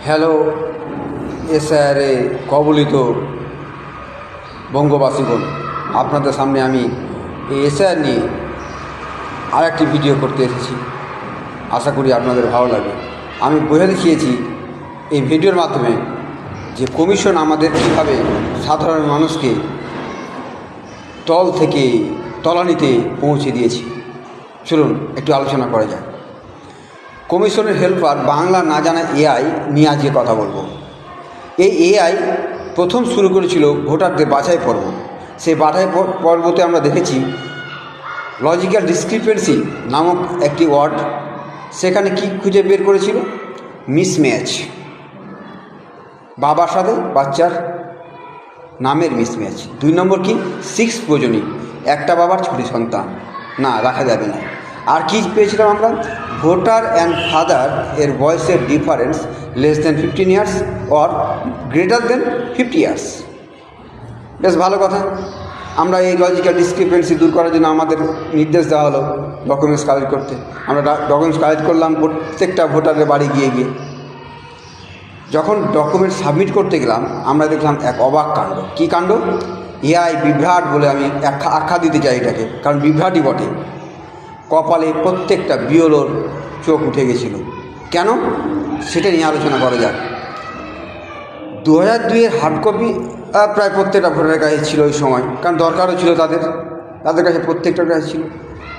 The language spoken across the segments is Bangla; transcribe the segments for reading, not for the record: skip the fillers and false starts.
হ্যালো এসআরে কবলিত বঙ্গবাসীগণ, আপনাদের সামনে আমি এই এসআর নিয়ে আরেকটি ভিডিও করতে এসেছি। আশা করি আপনাদের ভালো লাগে। আমি বোঝা দেখিয়েছি এই ভিডিওর মাধ্যমে যে কমিশন আমাদের কীভাবে সাধারণ মানুষকে তল থেকে তলানিতে পৌঁছে দিয়েছে। চলুন একটু আলোচনা করা যাক। কমিশনের হেল্পার বাংলা না জানা এআই নিয়ে আজকে কথা বলবো। এই এআই প্রথম শুরু করেছিল ভোটারদের বাছাই পর্ব। সেই বাছাই পর্বতে আমরা দেখেছি লজিক্যাল ডিসক্রিপেন্সি নামক একটি ওয়ার্ড। সেখানে কি খুঁজে বের করেছিল? মিসম্যাচ। বাবার সাথে বাচ্চার নামের মিসম্যাচ। 2 নম্বর কি? 6 প্রজনী, একটা বাবার ছোট সন্তান, না রাখা যাবে না। আর কি পেয়েছিলাম আমরা? ভোটার অ্যান্ড ফাদার এর বয়সের difference less than 15 years or greater than 50 years. বেশ ভালো কথা। আমরা এই লজিক্যাল ডিসক্রিপেন্সি দূর করার জন্য আমাদের নির্দেশ দেওয়া হলো ডকুমেন্টস কালেক্ট করতে। আমরা ডকুমেন্টস কালেক্ট করলাম প্রত্যেকটা ভোটারের বাড়ি গিয়ে যখন ডকুমেন্ট সাবমিট করতে গেলাম আমরা দেখলাম এক অবাক কাণ্ড। কী কাণ্ড? এআই বিভ্রাট বলে আমি আখ্যা দিতে চাই এটাকে, কারণ বিভ্রাটই বটে। কপালে প্রত্যেকটা বিওলোর চোখ উঠে গেছিল। কেন? সেটা নিয়ে আলোচনা করা যাক। 2002-এর হার্ড কপি প্রায় প্রত্যেকটা ভোটারের কাছে ছিল ওই সময়, কারণ দরকারও ছিল তাদের কাছে, প্রত্যেকটার কাছে ছিল।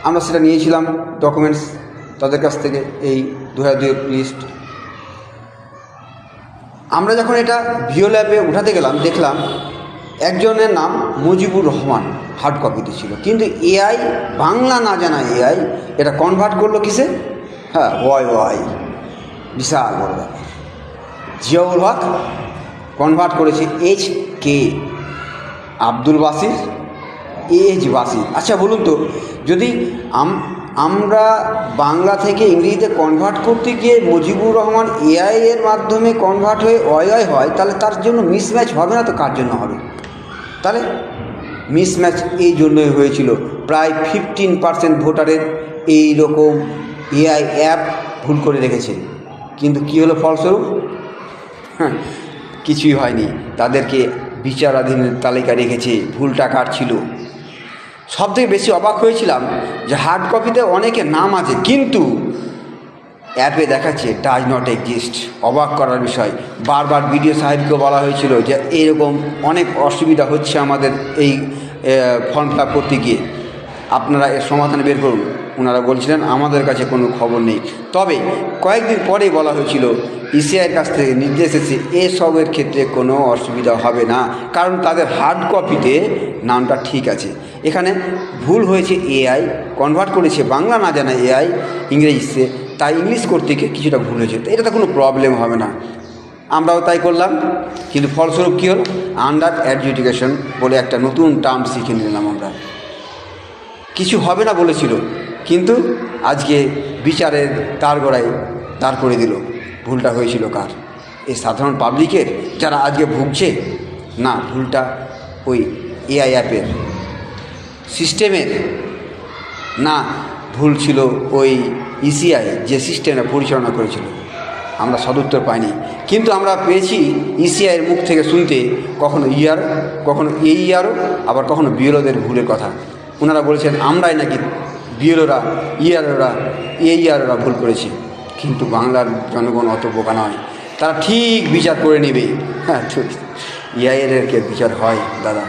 আমরা সেটা নিয়েছিলাম ডকুমেন্টস তাদের কাছ থেকে, এই 2002-এর লিস্ট। আমরা যখন এটা ভিও ল্যাবে উঠাতে গেলাম দেখলাম একজনের নাম মুজিবুর রহমান হার্ড কপিতে ছিল, কিন্তু এআই বাংলা না জানা এআই এটা কনভার্ট করলো কিসে? হ্যাঁ, ওয়াই। বিশাল বড় ব্যাপার। জিয়াউল হক কনভার্ট করেছে HK, আব্দুল বাসির AH বাসির। আচ্ছা বলুন তো, যদি আমরা বাংলা থেকে ইংরেজিতে কনভার্ট করতে গিয়ে মুজিবুর রহমান এআই এর মাধ্যমে কনভার্ট হয়ে ওয়াই হয়, তাহলে তার জন্য মিসম্যাচ হবে না তো কার জন্য হবে? তাহলে মিসম্যাচ এই জন্যই হয়েছিল। প্রায় 15% ভোটারের এই রকম এআই অ্যাপ ভুল করে রেখেছে। কিন্তু কী হলো ফলস্বরূপ? কিছুই হয়নি। তাদেরকে বিচারাধীনের তালিকা রেখেছে, ভুলটা কার ছিল। সবথেকে বেশি অবাক হয়েছিলাম যে হার্ড কপিতে অনেকের নাম আছে, কিন্তু অ্যাপে দেখাচ্ছে ডাজ নট এক্সিস্ট। অবাক করার বিষয়। বারবার বিডিও সাহেবকে বলা হয়েছিল যে এরকম অনেক অসুবিধা হচ্ছে আমাদের এই ফর্ম ফিল আপ করতে গিয়ে, আপনারা এর সমাধান বের করুন। ওনারা বলছিলেন আমাদের কাছে কোনো খবর নেই। তবে কয়েকদিন পরেই বলা হয়েছিল ইসিআইয়ের কাছ থেকে নির্দেশ এসেছে এসবের ক্ষেত্রে কোনো অসুবিধা হবে না, কারণ তাদের হার্ড কপিতে নামটা ঠিক আছে। এখানে ভুল হয়েছে, এআই কনভার্ট করেছে বাংলা না জানা এআই ইংরেজিতে, তাই ইংলিশ করতে গিয়ে কিছুটা ভুল হয়েছে। তো এটাতে কোনো প্রবলেম হবে না। আমরাও তাই করলাম, কিন্তু ফলস্বরূপ কী হলো? আন্ডার অ্যাডজুডিকেশন বলে একটা নতুন টার্ম শিখে নিলাম আমরা। কিছু হবে না বলেছিল, কিন্তু আজকে বিচারের তারগড়ায় দাঁড় করে দিল। ভুলটা হয়েছিল কার? এই সাধারণ পাবলিকের, যারা আজকে ভুগছে? না, ভুলটা ওই এআই অ্যাপের সিস্টেমের। না, ভুল ছিল ওই ইসিআই যে সিস্টেমটা পরিচালনা করেছিল। আমরা সদুত্তর পাইনি, কিন্তু আমরা পেয়েছি ইসিআইয়ের মুখ থেকে শুনতে কখনো ইয়ার, কখনো AERO, আবার কখনো বিএলওদের ভুলের কথা। ওনারা বলেছেন আমরাই নাকি বিএলওরা, EROরা, AEROরা ভুল করেছি। কিন্তু বাংলার জনগণ অত বোকা নয়, তারা ঠিক বিচার করে নেবে। হ্যাঁ, ঠিক এআইয়ের বিচার হয় দাদা।